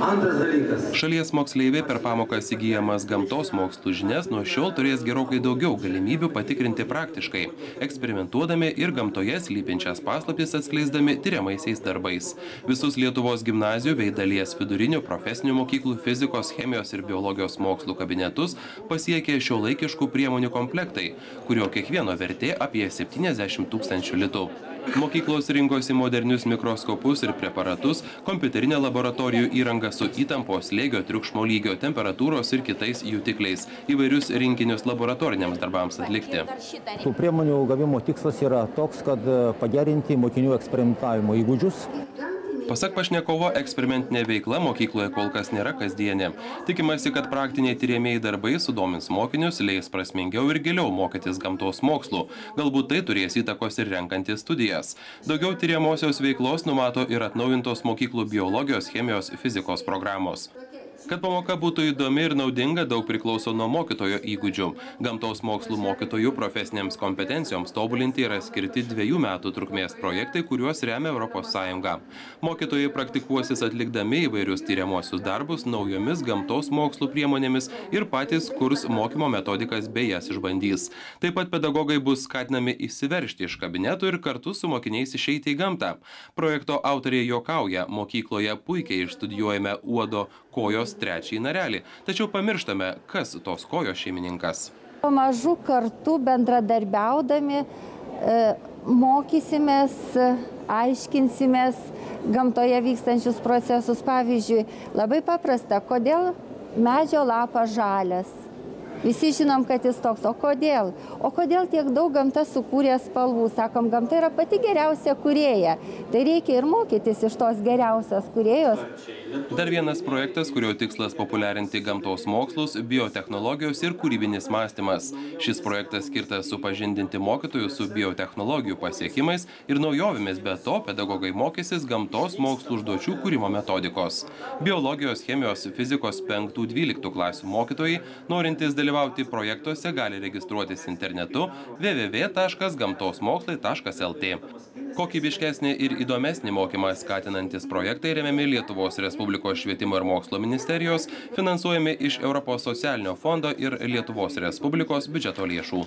Antras dalykas. Šalies moksleiviai per pamokas įgyjamas gamtos mokslų žinias nuo šiol turės gerokai daugiau galimybių patikrinti praktiškai, eksperimentuodami ir gamtoje slypinčias paslaptis atskleisdami tiriamaisiais darbais. Visus Lietuvos gimnazijų bei dalies vidurinių profesinių mokyklų fizikos, chemijos ir biologijos mokslų kabinetus pasiekė šiuolaikiškų priemonių komplektai, kurio kiekvieno vertė apie 70 000 litų. Mokyklos rinkosi modernius mikroskopus ir preparatus, kompiuterinę laboratorijų įrangą su įtampos, slėgio, triukšmo lygio, temperatūros ir kitais jutikliais, įvairius rinkinius laboratoriniams darbams atlikti. Tų priemonių gavimo tikslas yra toks, kad pagerinti mokinių eksperimentavimo įgūdžius. Pasak pašnekovo, eksperimentinė veikla mokykloje kol kas nėra kasdienė. Tikimasi, kad praktiniai tiriamieji darbai sudomins mokinius, leis prasmingiau ir giliau mokytis gamtos mokslų. Galbūt tai turės įtakos ir renkantis studijas. Daugiau tiriamosios veiklos numato ir atnaujintos mokyklų biologijos, chemijos, fizikos programos. Kad pamoka būtų įdomi ir naudinga, daug priklauso nuo mokytojo įgūdžių. Gamtos mokslų mokytojų profesinėms kompetencijoms tobulinti yra skirti 2 metų trukmės projektai, kuriuos remia ES. Mokytojai praktikuosis atlikdami įvairius tyriamuosius darbus naujomis gamtos mokslų priemonėmis ir patys kurs mokymo metodikas bei jas išbandys. Taip pat pedagogai bus skatinami išsiveržti iš kabinetų ir kartu su mokiniais išeiti į gamtą. Projekto autoriai juokauja, mokykloje puikiai išstudijuojame uodo kojos 3 narelį, tačiau pamirštame, kas tos kojos šeimininkas. Pamažu kartu bendradarbiaudami mokysimės, aiškinsimės gamtoje vykstančius procesus. Pavyzdžiui, labai paprasta, kodėl medžio lapas žalias. Visi žinom, kad jis toks. O kodėl? O kodėl tiek daug gamta sukūrė spalvų? Sakom, gamta yra pati geriausia kūrėja. Tai reikia ir mokytis iš tos geriausios kūrėjos. Dar vienas projektas, kurio tikslas populiarinti gamtos mokslus, biotechnologijos ir kūrybinis mąstymas. Šis projektas skirtas supažindinti mokytojus su biotechnologijų pasiekimais ir naujovėmis, be to pedagogai mokysis gamtos mokslų užduočių kūrimo metodikos. Biologijos, chemijos, fizikos 5–12 klasių mokytojai, norintys dalyvauti projektuose, gali registruotis internetu www.gamtosmokslai.lt. Kokybiškesnį ir įdomesnį mokymą skatinantis projektai remiami Lietuvos Respublikos švietimo ir mokslo ministerijos, finansuojami iš Europos socialinio fondo ir Lietuvos Respublikos biudžeto lėšų.